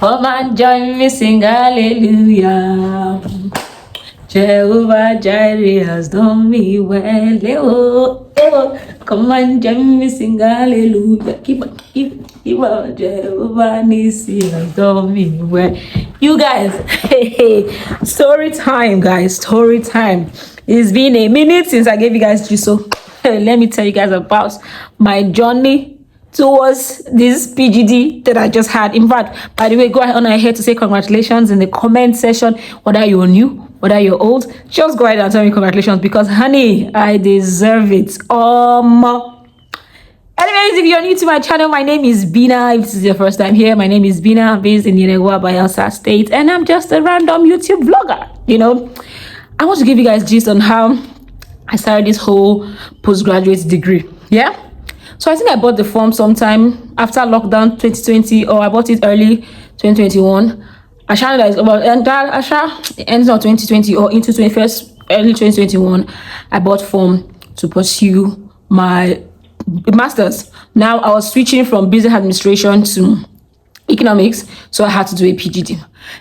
Come and join me, sing hallelujah. Jehovah Jireh has done me well. Come and join me, sing hallelujah. Keep on. Jehovah Nissi has done me well. You guys, story time, guys. Story time. It's been a minute since I gave you guys this, so let me tell you guys about my journey towards this PGD that I just had. In fact, by the way, go ahead to say congratulations in the comment section, whether you're new, whether you're old. Just go ahead and tell me congratulations, because honey, I deserve it. Anyways, if you're new to my channel, my name is Bina. If this is your first time here, my name is Bina. I'm based in Yenegoa, Bayelsa State, and I'm just a random YouTube vlogger. You know, I want to give you guys gist on how I started this whole postgraduate degree. Yeah. So I think I bought the form sometime after lockdown 2020, or I bought it early 2021. I shall like about and that ends of 2020 or into early 2021. I bought form to pursue my master's. Now I was switching from business administration to economics, so I had to do a PGD.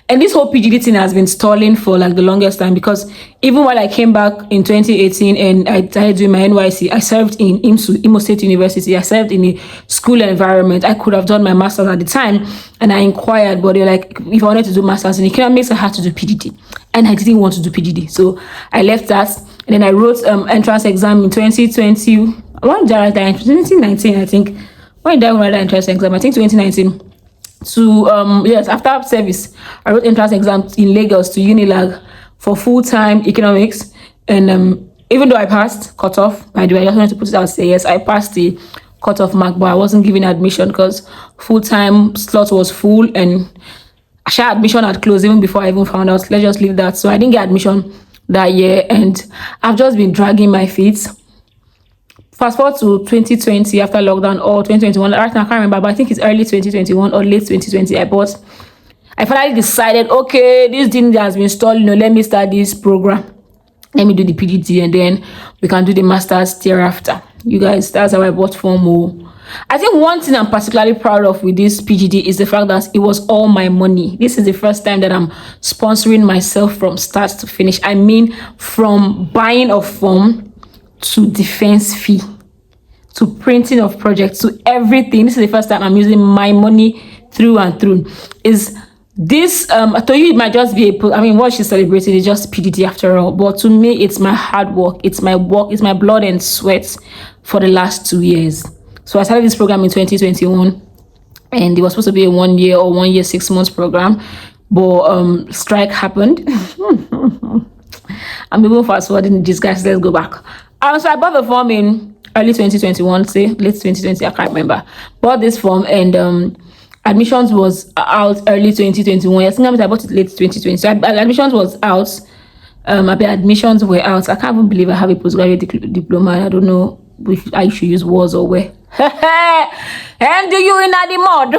And this whole PGD thing has been stalling for like the longest time, because even while I came back in 2018 and I started doing my NYC, I served in Imo State University. I served in a school environment. I could have done my master's at the time, and I inquired, but they're like, if I wanted to do master's in economics, I had to do PGD, and I didn't want to do PGD, so I left that. And then I wrote entrance exam in 2020. When did I write that? 2019, I think. When did I write that entrance exam? I think 2019. To yes, after service, I wrote entrance exams in Lagos to Unilag for full-time economics, and even though I passed cutoff, by the way, I just wanted to put it out, say yes, I passed the cutoff mark, but I wasn't given admission because full-time slot was full, and admission had closed even before I even found out. Let's just leave that. So I didn't get admission that year, and I've just been dragging my feet. Fast forward to 2020 after lockdown, or 2021, right now I can't remember, but I think it's early 2021 or late 2020. I finally decided, okay, this thing that has been stalled, let me start this program. Let me do the PGD, and then we can do the master's thereafter. You guys, that's how I bought form. I think one thing I'm particularly proud of with this PGD is the fact that it was all my money. This is the first time that I'm sponsoring myself from start to finish. I mean, from buying a form to defense fee, to printing of projects, to everything. This is the first time I'm using my money through and through. Is this I told you it might just be what she's celebrating is just PGD after all, but to me it's my hard work, it's my blood and sweat for the last 2 years. So I started this program in 2021, and it was supposed to be a 1 year or 1 year 6 months program, but strike happened. I'm even fast forwarding this, guys. Let's go back. So I bought the form in early 2021, say late 2020, I can't remember. Bought this form, and admissions was out early 2021. I think I bought it late 2020. So admissions was out. Admissions were out. I can't even believe I have a postgraduate diploma. I don't know if I should use words or where. And do you in the mud?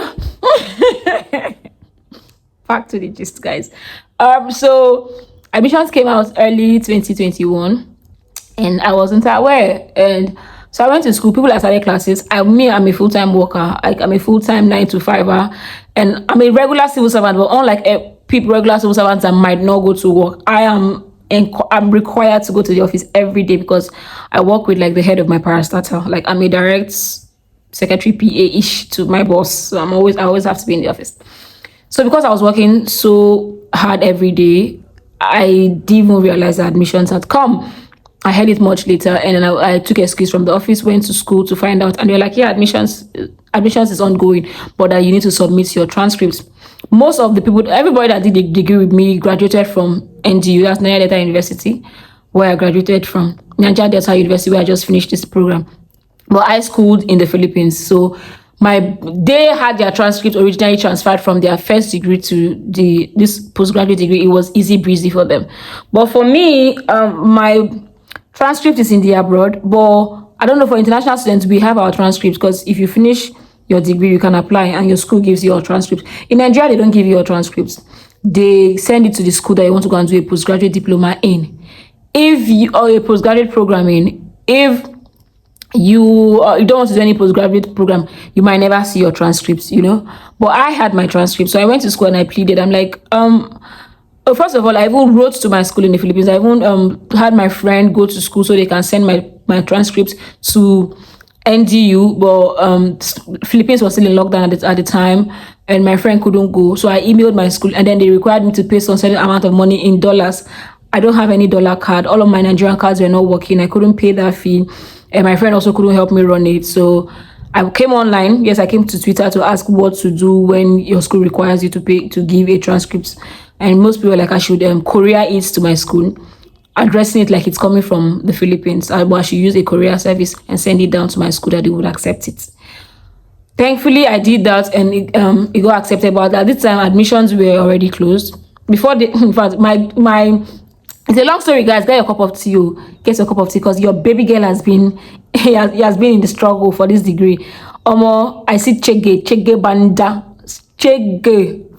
Back to the gist, guys. So admissions came out early 2021. And I wasn't aware, and so I went to school. People that started classes. I'm a full-time worker. I'm a full-time 9 to 5er, and I'm a regular civil servant. But unlike regular civil servants that might not go to work, I'm required to go to the office every day, because I work with like the head of my parastatal. Like, I'm a direct secretary PA-ish to my boss. So I always have to be in the office. So because I was working so hard every day, I didn't even realize that admissions had come. I heard it much later, and then I took excuse from the office, went to school to find out, and they were like, yeah, admissions is ongoing, but you need to submit your transcripts. Most of the people, everybody that did the degree with me graduated from NDU, that's Nigeria Delta University, where I graduated from. Nigeria Delta University, where I just finished this program. But I schooled in the Philippines, so they had their transcripts originally transferred from their first degree to this postgraduate degree. It was easy breezy for them. But for me, my transcript is in the abroad, but I don't know, for international students, we have our transcripts, because if you finish your degree, you can apply and your school gives you your transcripts. In Nigeria, they don't give you your transcripts. They send it to the school that you want to go and do a postgraduate diploma in. If you are a postgraduate program in, if you don't want to do any postgraduate program, you might never see your transcripts, But I had my transcript, so I went to school and I pleaded. I'm like, first of all, I even wrote to my school in the Philippines. I even had my friend go to school so they can send my transcripts to NDU, but Philippines was still in lockdown at the time, and my friend couldn't go. So I emailed my school, and then they required me to pay some certain amount of money in dollars. I don't have any dollar card. All of my Nigerian cards were not working. I couldn't pay that fee, and my friend also couldn't help me run it. So I came online. Yes, I came to Twitter to ask what to do when your school requires you to give a transcript. And most people were like, I should courier it to my school, addressing it like it's coming from the Philippines. I should use a courier service and send it down to my school that they would accept it. Thankfully, I did that, and it got accepted. But at this time, admissions were already closed. Before in fact, my it's a long story, guys. Get your cup of tea. Get your cup of tea, because your baby girl has been he has been in the struggle for this degree. I see Chege Banda Chege.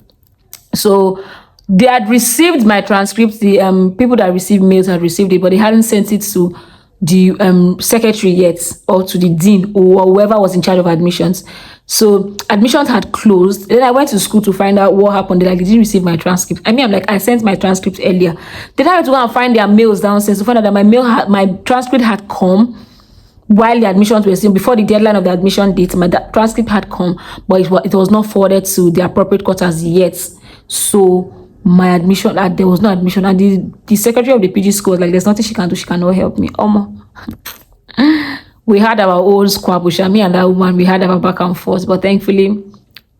So they had received my transcript. The people that received mails had received it, but they hadn't sent it to the secretary yet, or to the dean, or whoever was in charge of admissions. So admissions had closed. Then I went to school to find out what happened. They didn't receive my transcript. I'm like, I sent my transcript earlier. Then I had to go and find their mails downstairs to find out that my transcript had come while the admissions were still before the deadline of the admission date. My transcript had come, but it was not forwarded to the appropriate quarters yet. So my admission, there was no admission, and the secretary of the PG school was like, there's nothing she can do. She cannot help me. We had our own squabble, me and that woman. We had our back and forth, but thankfully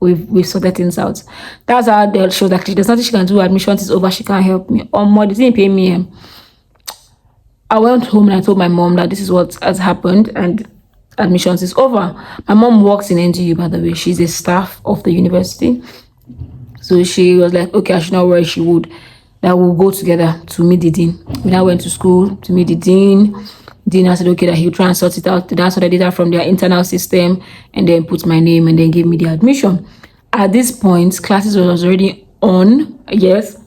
we've sorted things out. That's how they showed that there's nothing she can do. Admission is over. She can't help me. They didn't pay me. I went home and I told my mom that this is what has happened and admissions is over. My mom works in NGU, by the way. She's a staff of the university. So she was like, okay, I should not worry. She would. That we'll go together to meet the dean. We now went to school to meet the dean. Dean said, okay, that he'll try and sort it out. They answered the data from their internal system and then put my name and then gave me the admission. At this point, classes was already on. Yes.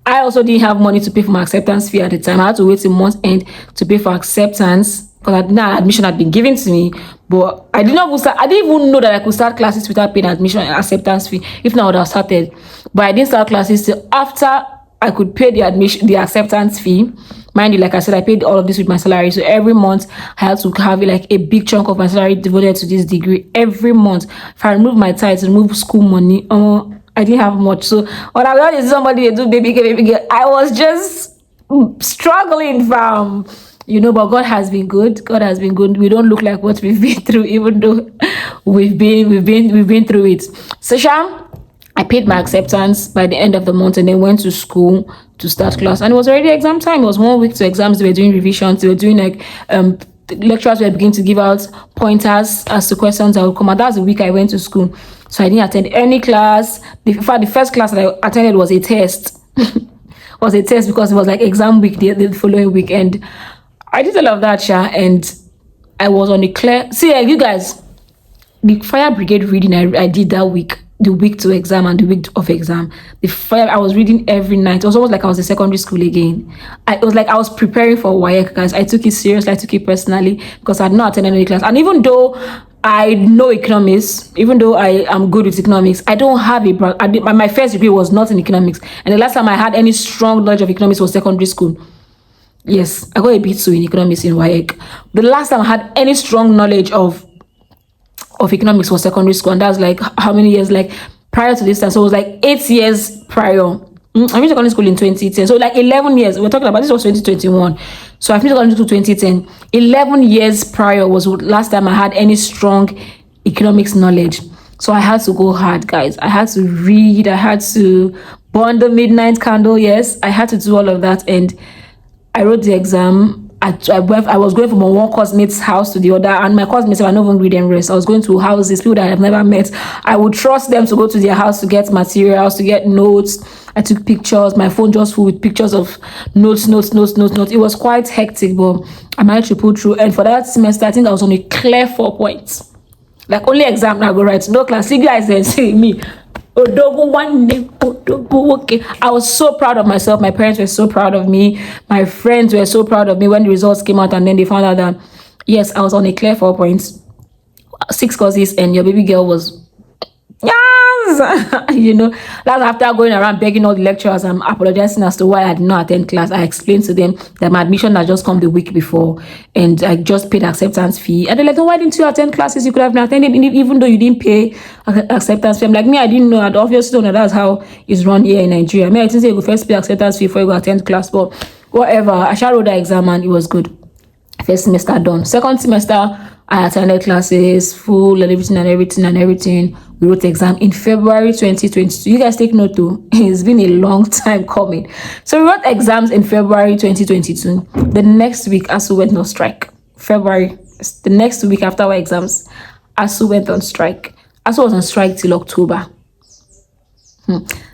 I also didn't have money to pay for my acceptance fee at the time. I had to wait till month end to pay for acceptance, because admission had been given to me. But I didn't even know that I could start classes without paying admission and acceptance fee. If not, I would have started. But I didn't start classes till after I could pay the acceptance fee. Mind you, like I said, I paid all of this with my salary. So every month I had to have like a big chunk of my salary devoted to this degree every month. If I remove my tithes, remove school money, I didn't have much. So when I got somebody to do baby girl, I was just struggling from, but God has been good. God has been good. We don't look like what we've been through, even though we've been through it. So I paid my acceptance by the end of the month and then went to school to start class. And it was already exam time. It was 1 week to exams. They were doing revisions. They were doing the lecturers were beginning to give out pointers as to questions that would come out. That was the week I went to school. So I didn't attend any class. In fact, the first class that I attended was a test. Was a test because it was like exam week the following week. And I did all of that, and I was on the clear. See, you guys, the fire brigade reading I did that week, the week to exam and the week of exam, I was reading every night. It was almost like I was in secondary school again. It was like I was preparing for WAEC, guys. I took it seriously. I took it personally because I had not attended any class. And even though I know economics, even though I am good with economics, I don't have my first degree was not in economics. And the last time I had any strong knowledge of economics was secondary school. Yes, I got a B2 in economics in WAEC. The last time I had any strong knowledge of economics was secondary school, and that's like how many years, like prior to this time. So it was like 8 years prior. I finished secondary school in 2010, so like 11 years. We're talking about this was 2021, so I finished secondary school 2010. 11 years prior was the last time I had any strong economics knowledge. So I had to go hard, guys. I had to read. I had to burn the midnight candle. Yes, I had to do all of that, and I wrote the exam. I was going from one classmate's house to the other, and my classmates were not even reading rest. I was going to houses, people that I've never met. I would trust them to go to their house to get materials, to get notes. I took pictures. My phone just full with pictures of notes. It was quite hectic, but I managed to pull through. And for that semester, I think I was on a clear 4 points. Like only exam now go right. No class. See guys, then see me. Okay. I was so proud of myself. My parents were so proud of me. My friends were so proud of me when the results came out, and then they found out that Yes, I was on a clear 4 points, 6 courses, and your baby girl was, yes. That's after going around begging all the lecturers and apologizing as to why I did not attend class. I explained to them that my admission had just come the week before and I just paid acceptance fee. And they're like, "Oh, why didn't you attend classes? You could have been attended even though you didn't pay acceptance fee." I'm like, me, I didn't know. I'd obviously don't know that's how it's run here in Nigeria. I didn't say you go first pay acceptance fee before you go attend class, but whatever. I shall wrote the exam and it was good. First semester done. Second semester, I attended classes, full and everything. We wrote the exam in February 2022. You guys take note too. It's been a long time coming. So we wrote exams in February 2022. The next week, ASU went on strike. February, the next week after our exams, ASU went on strike. ASU was on strike till October.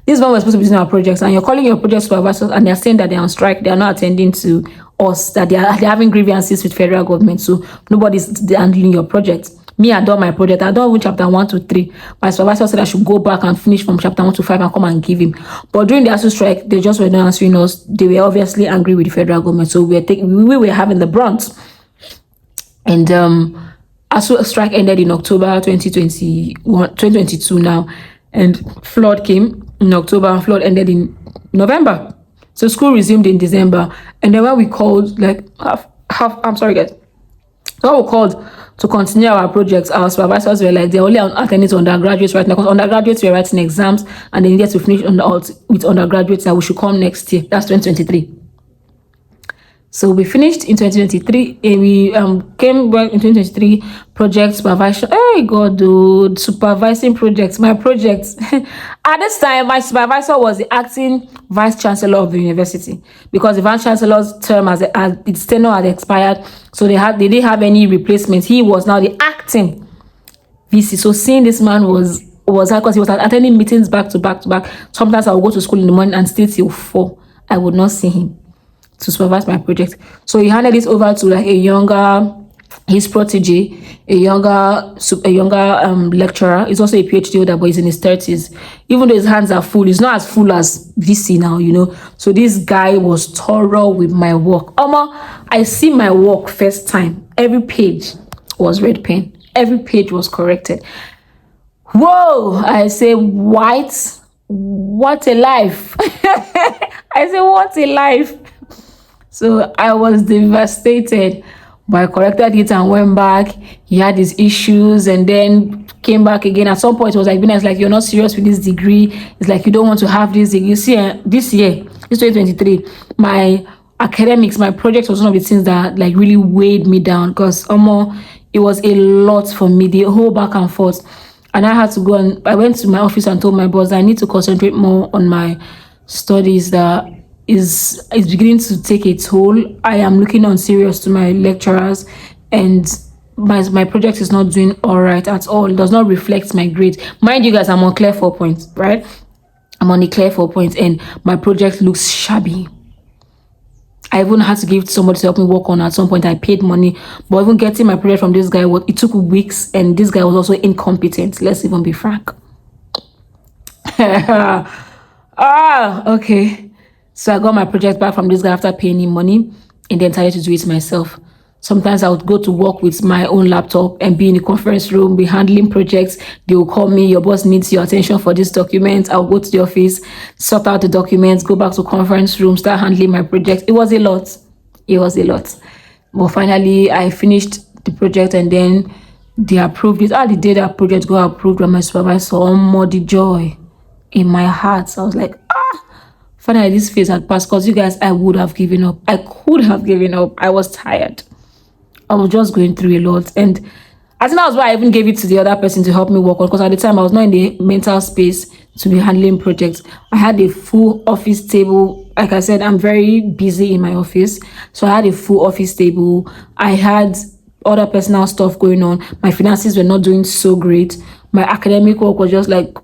This one was supposed to be doing our projects, and you're calling your project supervisors, and they're saying that they're on strike. They are not attending to us. That they're having grievances with federal government. So nobody's handling your project. Me, I done my project. I done even chapter 1 to 3. My supervisor said I should go back and finish from chapter 1 to 5 and come and give him. But during the ASU strike, they just were not answering us. They were obviously angry with the federal government. So we were having the brunt. And ASU strike ended in October 2022 now. And flood came in October and flood ended in November. So school resumed in December. And then when we called, I'm sorry guys. When we called to continue our projects, our supervisors were like, they're only attending to undergraduates right now. Because undergraduates were writing exams and they needed to finish with undergraduates that we should come next year. That's 2023. So we finished in 2023 and we came back in 2023, project supervision. Hey God, dude, supervising projects, my projects. At this time, my supervisor was the acting vice chancellor of the university because the vice chancellor's term its tenure had expired. So they didn't have any replacement. He was now the acting VC. So seeing this man was because he was attending meetings back to back. Sometimes I would go to school in the morning and stay till 4. I would not see him to supervise my project. So he handed this over to his protege, a younger lecturer. He's also a PhD holder, but he's in his 30s. Even though his hands are full, he's not as full as VC now, So this guy was thorough with my work. I see my work first time. Every page was red pen. Every page was corrected. Whoa! I say, what a life. I say, what a life. So I was devastated, but I corrected it and went back. He had his issues and then came back again. At some point, it was like, it's like, you're not serious with this degree. It's like, you don't want to have this degree. You see, this year, it's 2023, my academics, my project was one of the things that like really weighed me down because it was a lot for me, the whole back and forth. And I had to go and I went to my office and told my boss I need to concentrate more on my studies that is beginning to take a toll. I am looking unserious to my lecturers and my project is not doing all right at all. It does not reflect my grade. Mind you guys, I'm on clear 4 points, right? I'm on the clear 4 points and my project looks shabby. I even had to give somebody to help me work on. At some point I paid money, but even getting my project from this guy, it took weeks, and this guy was also incompetent. Let's even be frank. Okay. So I got my project back from this guy after paying him money and then decided to do it myself. Sometimes I would go to work with my own laptop and be in the conference room, be handling projects. They will call me, your boss needs your attention for this document. I'll go to the office, sort out the documents, go back to conference room, start handling my project. It was a lot. But finally, I finished the project and then they approved it. The day that project got approved by my supervisor, more the joy in my heart. So I was like, finally, this phase had passed because you guys, I would have given up. I could have given up. I was tired. I was just going through a lot. And I think that was why I even gave it to the other person to help me work on, because at the time I was not in the mental space to be handling projects. I had a full office table. Like I said, I'm very busy in my office. So I had a full office table. I had other personal stuff going on. My finances were not doing so great. My academic work was just like,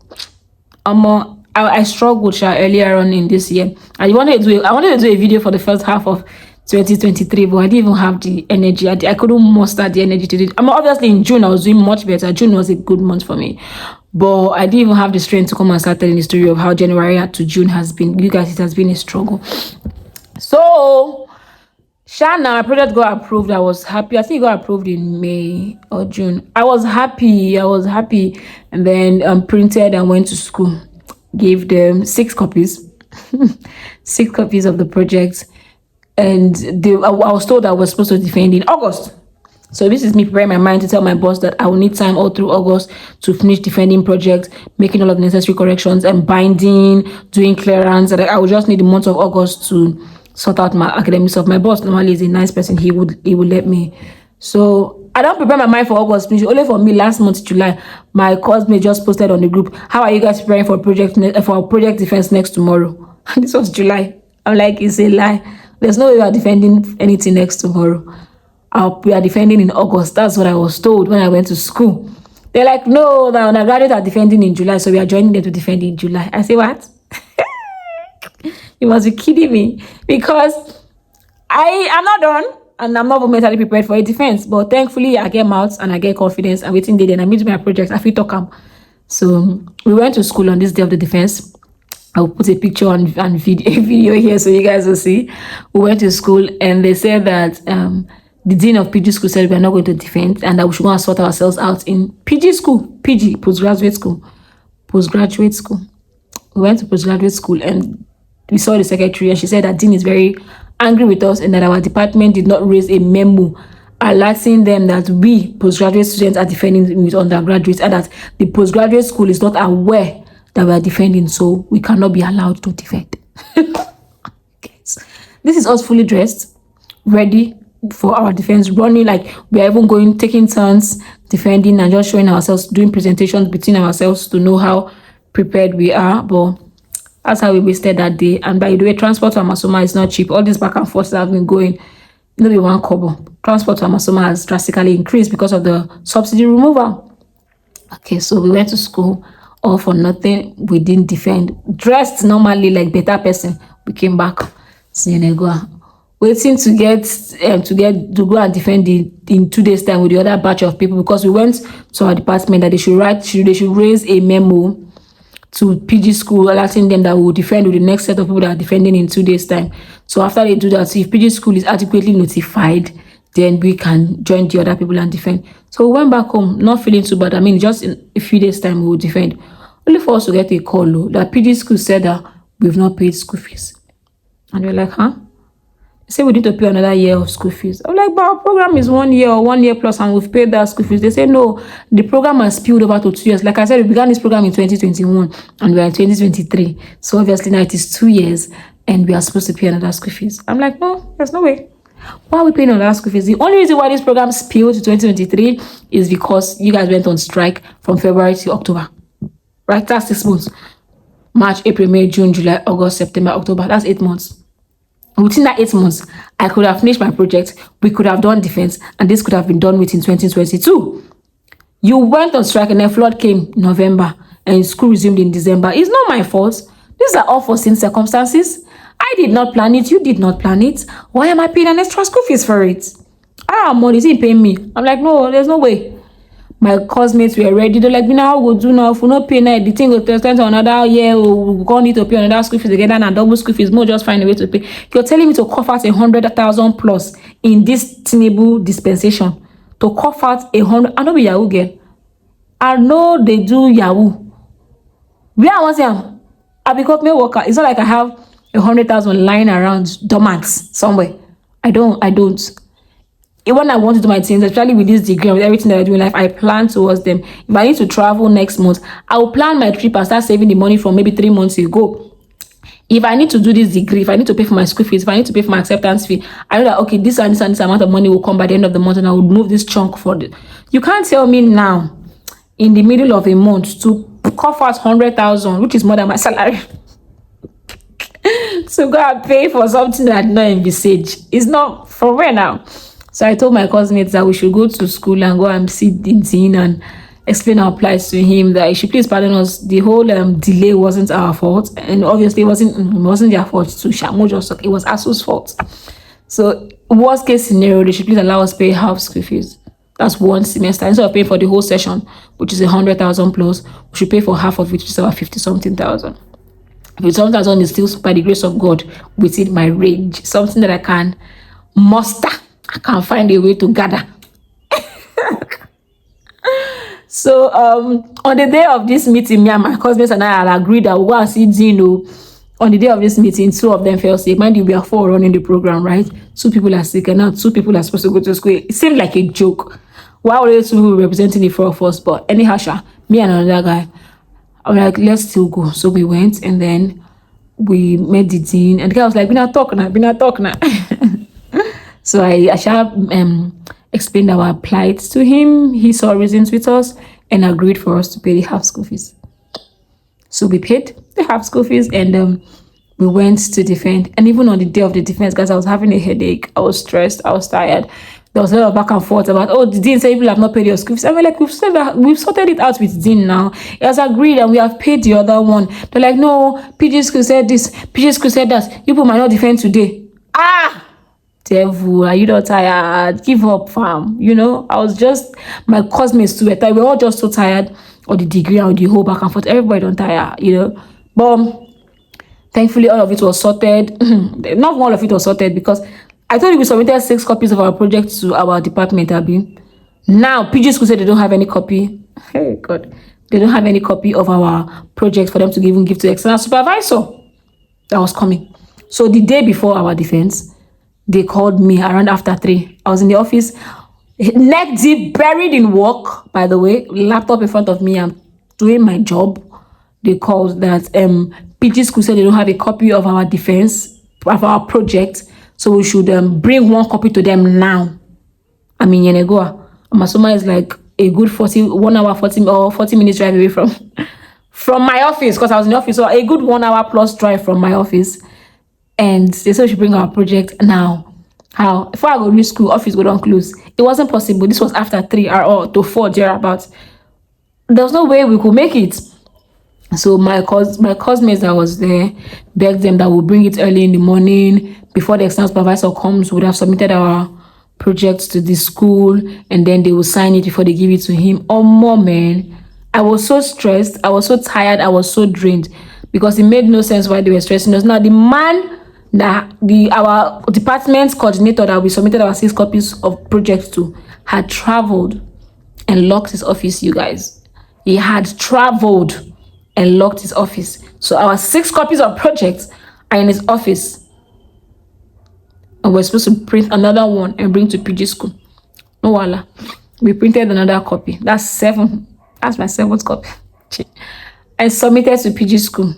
I struggled earlier on in this year. I wanted to do a video for the first half of 2023, but I didn't even have the energy. I couldn't muster the energy to do it. Obviously in June I was doing much better. June was a good month for me, but I didn't even have the strength to come and start telling the story of how January to June has been. You guys, it has been a struggle. So Now my project got approved. I was happy. I think it got approved in May or June. I was happy. And then printed and went to school. Gave them 6 copies, 6 copies of the project, and I was told I was supposed to defend in August. So this is me preparing my mind to tell my boss that I will need time all through August to finish defending projects, making all of the necessary corrections and binding, doing clearance. And I will just need the month of August to sort out my academics stuff. My boss normally is a nice person. He would let me. So I don't prepare my mind for August finish. Only for me last month, July, my classmate just posted on the group, how are you guys preparing for project defense next tomorrow? And this was July. I'm like, it's a lie. There's no way we are defending anything next tomorrow. We are defending in August. That's what I was told when I went to school. They're like, no, the undergraduates are defending in July, so we are joining them to defend in July. I say, what? You must be kidding me. Because I am not done and I'm not mentally prepared for a defense. But thankfully, I get mouths and I get confidence. And waiting day, then I meet my project. I feel talk am. So we went to school on this day of the defense. I'll put a picture and video here so you guys will see. We went to school and they said that the dean of PG school said we are not going to defend and that we should go and sort ourselves out in PG school, PG, postgraduate school. We went to postgraduate school and we saw the secretary and she said that dean is very angry with us and that our department did not raise a memo alerting them that we postgraduate students are defending with undergraduates and that the postgraduate school is not aware that we are defending, so we cannot be allowed to defend. This is us fully dressed, ready for our defense, running like we are even taking turns defending and just showing ourselves, doing presentations between ourselves to know how prepared we are. But that's how we wasted that day. And by the way, transport to Amasoma is not cheap. All this back and forth that have been going, maybe 1 kobo. Transport to Amasoma has drastically increased because of the subsidy removal. Okay, so we went to school all for nothing. We didn't defend. Dressed normally like better person. We came back. Waiting to go and defend in 2 days time with the other batch of people because we went to our department that they should raise a memo to PG school alerting them that we will defend with the next set of people that are defending in 2 days time. So after they do that, if PG school is adequately notified, then we can join the other people and defend. So we went back home, not feeling too bad. I mean, just in a few days time we will defend. Only for us to get a call that PG school said that we've not paid school fees. And we're like, huh? They say we need to pay another year of school fees. I'm like, but our program is 1 year or 1 year plus and we've paid that school fees. They say, no, the program has spilled over to 2 years. Like I said, we began this program in 2021 and we are in 2023. So obviously now it is 2 years and we are supposed to pay another school fees. I'm like, no, there's no way. Why are we paying another school fees? The only reason why this program spilled to 2023 is because you guys went on strike from February to October. Right? That's 6 months. March, April, May, June, July, August, September, October. That's 8 months. Within that 8 months, I could have finished my project. We could have done defense, and this could have been done with in 2022. You went on strike, and then flood came in November, and school resumed in December. It's not my fault. These are all foreseen circumstances. I did not plan it. You did not plan it. Why am I paying an extra school fees for it? Money is paying me. I'm like, no, there's no way. My classmates were ready. They're like, how we do now? If we not pay now, the thing will extend to another year. We're going to need to pay another school fees again and double school fees. More just find a way to pay. You're telling me to cough out 100,000 plus in this tenable dispensation. To cough out 100. I know be Yahoo girl. I know they do Yahoo. Where I want to I become a worker. It's not like I have 100,000 lying around dormant somewhere. I don't. When I want to do my things, especially with this degree and with everything that I do in life, I plan towards them. If I need to travel next month, I will plan my trip and start saving the money from maybe 3 months ago. If I need to do this degree, if I need to pay for my school fees, if I need to pay for my acceptance fee, I know that, okay, this and this and this amount of money will come by the end of the month and I will move this chunk for it. You can't tell me now, in the middle of a month, to cough out 100,000, which is more than my salary, to go and pay for something that I did not envisage. It's not for where now. So I told my classmates that we should go to school and go and see the dean and explain our plights to him, that he should please pardon us. The whole delay wasn't our fault, and obviously it wasn't their fault too. It was ASU's fault. So worst case scenario, they should please allow us pay half school fees. That's 1 semester. Instead of paying for the whole session, which is 100,000 plus, we should pay for half of it, which is about 50-something thousand. 50-something thousand is still, by the grace of God, within my range. Something that I can muster. I can't find a way to gather. So on the day of this meeting, me and my cousins and I had agreed that we'll go and see Dino. On the day of this meeting, two of them fell sick. Mind you, we are four running the program, right? Two people are sick, and now two people are supposed to go to school. It seemed like a joke. Why were they two people representing the four of us? But anyhow, me and another guy, I'm like, let's still go. So we went, and then we met the dean, and the guy was like, "Be not talk now." So I shall explained our plight to him. He saw reasons with us and agreed for us to pay the half school fees. So we paid the half school fees, and we went to defend. And even on the day of the defense, guys, I was having a headache. I was stressed. I was tired. There was a lot of back and forth about, oh, the dean said people have not paid your school fees. I mean, like, we've sorted it out with dean now. It has agreed and we have paid the other one. They're like, no, PG school said this, PG school said that. You people might not defend today. Ah! Devil, are you not tired? Give up, fam. You know, I was just, my classmates too were tired. We were all just so tired of the degree and the whole back and forth. Everybody don't tire, you know. But thankfully, all of it was sorted. Not all of it was sorted because I told you we submitted 6 copies of our project to our department, Abby. Now, PG School said they don't have any copy. Hey, God. They don't have any copy of our project for them to even give to the external supervisor that was coming. So the day before our defense, they called me around after 3. I was in the office, neck deep, buried in work, by the way, laptop in front of me. I'm doing my job. They called that PG School said they don't have a copy of our defense, of our project, so we should bring 1 copy to them now. I mean, Yenegoa. Masoma is like a good 1 hour, 40 minutes drive away from my office, because I was in the office, so a good 1 hour plus drive from my office. And they said we should bring our project now. How? Before I go to school, office go down close. It wasn't possible. This was after 3 or to 4 thereabouts. There was no way we could make it. So my classmates that was there begged them that we'll bring it early in the morning before the external supervisor comes. We would have submitted our projects to the school and then they will sign it before they give it to him. Oh, more man, I was so stressed. I was so tired. I was so drained because it made no sense why they were stressing us. Now the man that our department coordinator that we submitted our 6 copies of projects to had traveled and locked his office, you guys. He had traveled and locked his office. So our 6 copies of projects are in his office. And we're supposed to print another one and bring to PG school. No wala. We printed another copy. That's 7. That's my 7th copy. And submitted to PG school.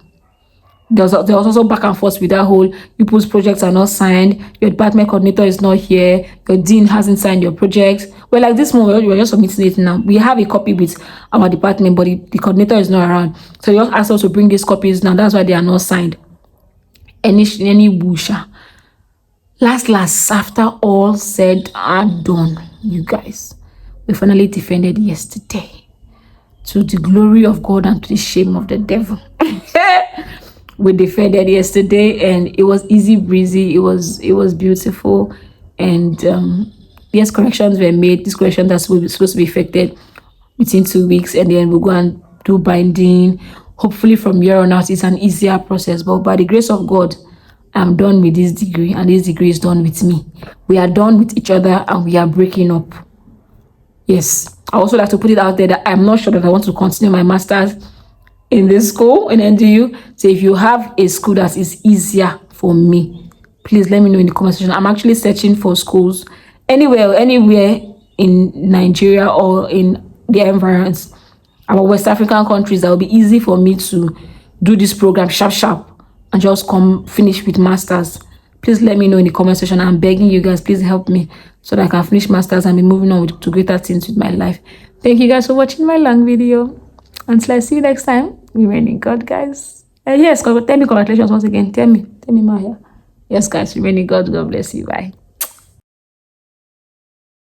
There was also back and forth with that whole people's projects are not signed, your department coordinator is not here, your dean hasn't signed your project. Well, like this moment, we're just submitting it now. We have a copy with our department, but the coordinator is not around. So they just asked us to bring these copies now. That's why they are not signed. Any busha. Last, after all said and done, you guys, we finally defended yesterday. To the glory of God and to the shame of the devil. We defended yesterday and it was easy breezy. It was beautiful, and yes, corrections were made. These corrections are supposed to be effected within 2 weeks, and then we'll go and do binding. Hopefully from here on out it's an easier process, but by the grace of God, I'm done with this degree and this degree is done with me. We are done with each other and we are breaking up. Yes, I also like to put it out there that I'm not sure that I want to continue my master's in this school, in NDU. So if you have a school that is easier for me, please let me know in the comment section. I'm actually searching for schools anywhere in Nigeria or in the environs, our West African countries, that will be easy for me to do this program sharp and just come finish with masters. Please let me know in the comment section. I'm begging you guys, please help me so that I can finish masters and be moving on to greater things with my life. Thank you guys for watching my long video. Until I see you next time, remain in God, guys. Yes, tell me congratulations once again. Tell me, Maya. Yes, guys, remain in God. God bless you. Bye.